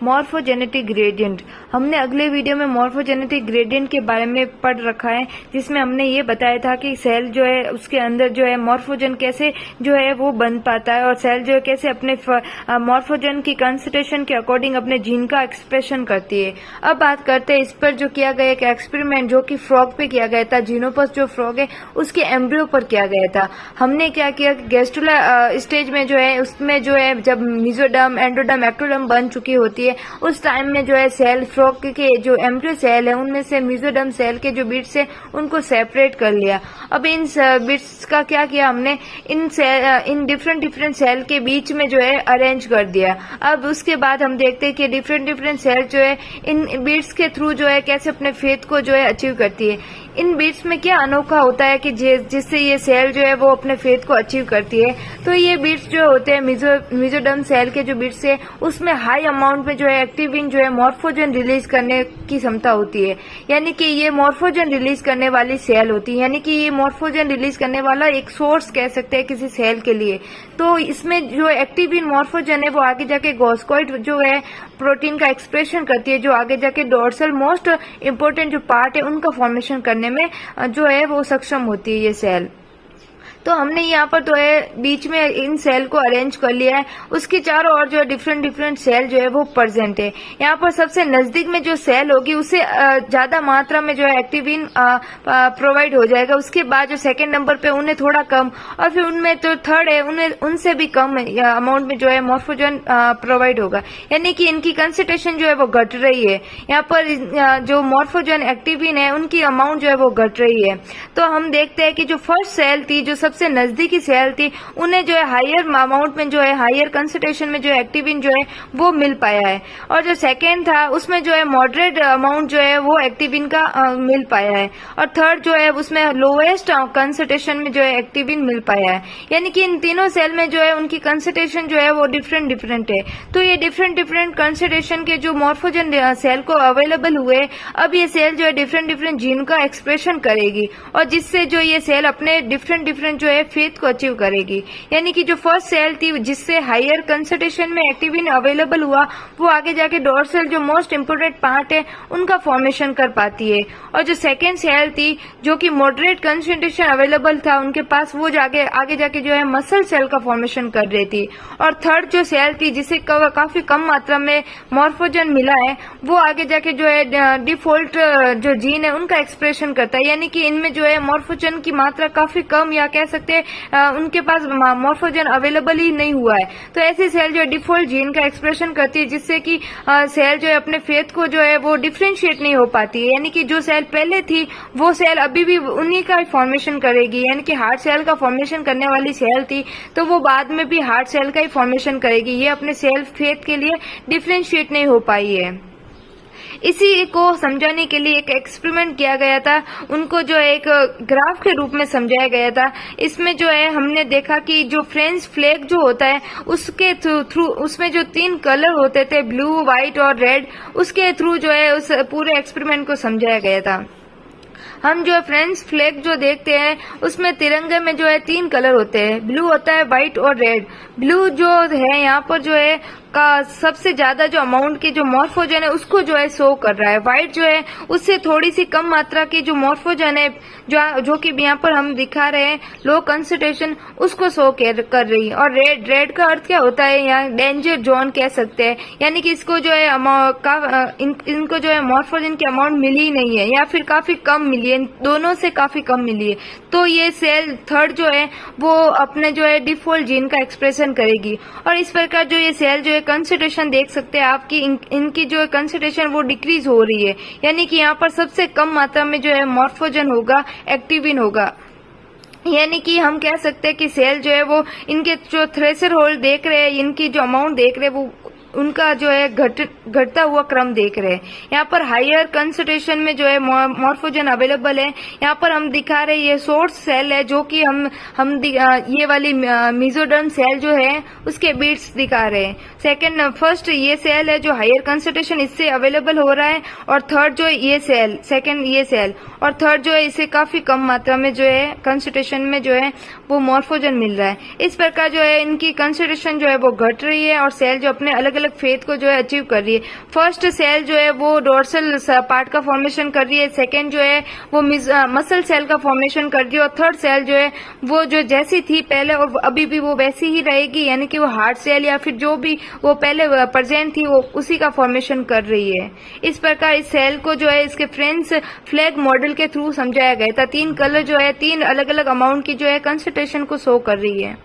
Morphogenetic gradient. हमने अगले video में मॉर्फोजेनेटिक ग्रेडियंट के बारे में पढ़ रखा है, जिसमें हमने ये बताया था कि सेल जो है उसके अंदर जो है मॉर्फोजन कैसे जो है वो बन पाता है और सेल जो है कैसे अपने मॉर्फोजन की कंसंट्रेशन के अकॉर्डिंग अपने जीन का एक्सप्रेशन करती है। अब बात करते हैं इस पर जो किया गया एक एक्सपेरिमेंट जो कि फ्रॉग पे किया गया था। जीनोपस जो फ्रॉग है उसके एम्ब्रियो पर किया गया था। हमने क्या किया कि गैस्ट्रुला स्टेज में जो है उसमें जो है जब मेसोडर्म, एंडोडर्म, एक्टोडर्म बन चुकी होती है उस टाइम में जो है सेल फ्रॉग के जो एम्ब्रियो सेल है उनमें से मेसोडर्म सेल के जो बिट्स है उनको सेपरेट कर लिया। अब इन बिट्स का क्या किया हमने, इन डिफरेंट सेल के बीच में जो है अरेंज कर दिया। अब उसके बाद हम देखते हैं कि डिफरेंट सेल जो है इन बिट्स के थ्रू जो है कैसे अपने फेथ को जो है अचीव करती है। इन बिट्स में क्या अनोखा होता है कि जिससे ये सेल जो है वो अपने फेथ को अचीव करती है। तो ये बिट्स जो होते हैं मेसोडर्म सेल के जो बिट्स है उसमें हाई अमाउंट में जो है एक्टिविन जो है मॉर्फोजन रिलीज करने की क्षमता होती है, यानी कि ये मॉर्फोजन रिलीज करने वाली सेल होती है, यानी कि ये मॉर्फोजन रिलीज करने वाला एक सोर्स कह सकते हैं किसी सेल के लिए। तो इसमें जो एक्टिविन मॉर्फोजन है वो आगे जाके गॉस्कोइड जो है प्रोटीन का एक्सप्रेशन करती है, जो आगे जाके डोर्सल मोस्ट इम्पोर्टेंट जो पार्ट है उनका फॉर्मेशन करने में जो है वो सक्षम होती है ये सेल। तो हमने यहाँ पर तो है बीच में इन सेल को अरेंज कर लिया है, उसके चारों ओर जो है डिफरेंट सेल जो है वो प्रेजेंट है। यहाँ पर सबसे नजदीक में जो सेल होगी उसे ज्यादा मात्रा में जो है एक्टिविन प्रोवाइड हो जाएगा। उसके बाद जो सेकंड नंबर पे उन्हें थोड़ा कम, और फिर उनमें जो थर्ड है उन्हें उनसे भी कम अमाउंट में जो है मॉर्फोजन प्रोवाइड होगा, यानी कि इनकी कंसंट्रेशन जो है वो घट रही है। यहाँ पर जो मॉर्फोजन एक्टिविन है उनकी अमाउंट जो है वो घट रही है। तो हम देखते हैं कि जो फर्स्ट सेल थी, जो सबसे नजदीकी सेल थी, उन्हें जो है हायर अमाउंट में जो है हायर कंसंट्रेशन में जो एक्टिविन जो है वो मिल पाया है, और जो सेकेंड था उसमें जो है मॉडरेट अमाउंट जो है वो एक्टिविन का मिल पाया है, और थर्ड जो है उसमें लोएस्ट कंसंट्रेशन में जो है एक्टिविन मिल पाया है। यानी कि इन तीनों सेल में जो है उनकी कंसंट्रेशन जो है वो डिफरेंट है। तो ये डिफरेंट कंसंट्रेशन के जो मॉर्फोजन सेल को अवेलेबल हुए, अब ये सेल जो है डिफरेंट जीन का एक्सप्रेशन करेगी, और जिससे जो ये सेल अपने डिफरेंट जो है फेथ को अचीव करेगी। यानी कि जो फर्स्ट सेल थी जिससे हायर कंसंट्रेशन में एक्टिविन अवेलेबल हुआ, वो आगे जाके डोर्सल जो मोस्ट इम्पोर्टेंट पार्ट है उनका फॉर्मेशन कर पाती है, और जो सेकेंड सेल थी जो कि मॉडरेट कंसंट्रेशन अवेलेबल था उनके पास, वो आगे जाके जो है मसल सेल का फॉर्मेशन कर रही थी, और थर्ड जो सेल थी जिसे काफी कम मात्रा में मॉर्फोजन मिला है, वो आगे जाके जो है डिफॉल्ट जो जीन है उनका एक्सप्रेशन करता है। यानी कि इनमें जो है मॉर्फोजन की मात्रा काफी कम, या कह सकते हैं उनके पास मॉर्फोजन अवेलेबल ही नहीं हुआ है। तो ऐसी सेल जो है डिफॉल्ट जीन का एक्सप्रेशन करती है, जिससे कि सेल जो है अपने फेथ को जो है वो डिफरेंशिएट नहीं हो पाती है। यानी कि जो सेल पहले थी वो सेल अभी भी उन्हीं का फॉर्मेशन करेगी, यानी कि हार्ट सेल का फॉर्मेशन करने वाली सेल थी तो वो बाद में भी हार्ट सेल का ही फॉर्मेशन करेगी। ये अपने सेल फेथ के लिए डिफरेंशिएट नहीं हो पाई है। इसी को समझाने के लिए एक एक्सपेरिमेंट किया गया था, उनको जो एक ग्राफ के रूप में समझाया गया था। इसमें जो है हमने देखा कि जो फ्रेंच फ्लैग जो होता है उसके थ्रू उसमें जो 3 कलर होते थे, ब्लू, व्हाइट और रेड, उसके थ्रू जो है उस पूरे एक्सपेरिमेंट को समझाया गया था। हम जो फ्रेंच फ्लैग जो देखते हैं उसमें तिरंगे में जो है 3 कलर होते हैं, ब्लू होता है, व्हाइट और रेड। ब्लू जो है यहाँ पर जो है का सबसे ज्यादा जो अमाउंट की जो मॉर्फोजन है उसको जो है शो कर रहा है। व्हाइट जो है उससे थोड़ी सी कम मात्रा की जो मॉर्फोजन है जो कि यहाँ पर हम दिखा रहे हैं लो कंसंट्रेशन, उसको शो कर रही है। और रेड का अर्थ क्या होता है, यहाँ डेंजर जोन कह सकते हैं, यानी कि इसको जो है इनको जो है मॉर्फोजन की अमाउंट मिली ही नहीं है, या फिर काफी कम मिली है, दोनों से काफी कम मिली है। तो ये सेल थर्ड जो है वो अपने जो है डिफॉल्ट जीन का एक्सप्रेशन करेगी, और इस प्रकार जो ये सेल जो है कंसंट्रेशन देख सकते हैं आपकी इनकी जो कंसंट्रेशन वो डिक्रीज हो रही है। यानी कि यहाँ पर सबसे कम मात्रा में जो है मॉर्फोजन होगा, एक्टिविन होगा। यानी कि हम कह सकते हैं कि सेल जो है वो इनके जो थ्रेशोल्ड देख रहे हैं, इनकी जो अमाउंट देख रहे हैं वो उनका जो है घटता हुआ क्रम देख रहे हैं। यहाँ पर हायर कंसंट्रेशन में जो है मॉर्फोजन अवेलेबल है। यहाँ पर हम दिखा रहे हैं ये सोर्स सेल है, जो कि हम ये वाली मेसोडर्म सेल जो है उसके बीट्स दिखा रहे हैं। फर्स्ट ये सेल है जो हायर कंसंट्रेशन इससे अवेलेबल हो रहा है, और थर्ड जो है ये सेल, सेकेंड ये सेल, और थर्ड जो है इसे काफी कम मात्रा में जो है कंसंट्रेशन में जो है वो मॉर्फोजन मिल रहा है। इस प्रकार जो है इनकी कंसंट्रेशन जो है वो घट रही है, और सेल जो अपने अलग अलग फेज को जो है अचीव कर रही है। फर्स्ट सेल जो है वो डोर्सल पार्ट का फॉर्मेशन कर रही है, सेकेंड जो है वो मसल सेल का फॉर्मेशन कर रही है, और थर्ड सेल जो है वो जो जैसी थी पहले और अभी भी वो वैसी ही रहेगी, यानी कि वो हार्ट सेल या फिर जो भी वो पहले प्रेजेंट थी वो उसी का फॉर्मेशन कर रही है। इस प्रकार इस सेल को जो है इसके फ्रेंड्स फ्लैग मॉडल के थ्रू समझाया गया था। 3 कलर जो है 3 अलग अलग अमाउंट की जो है कंसंट्रेशन को शो कर रही है।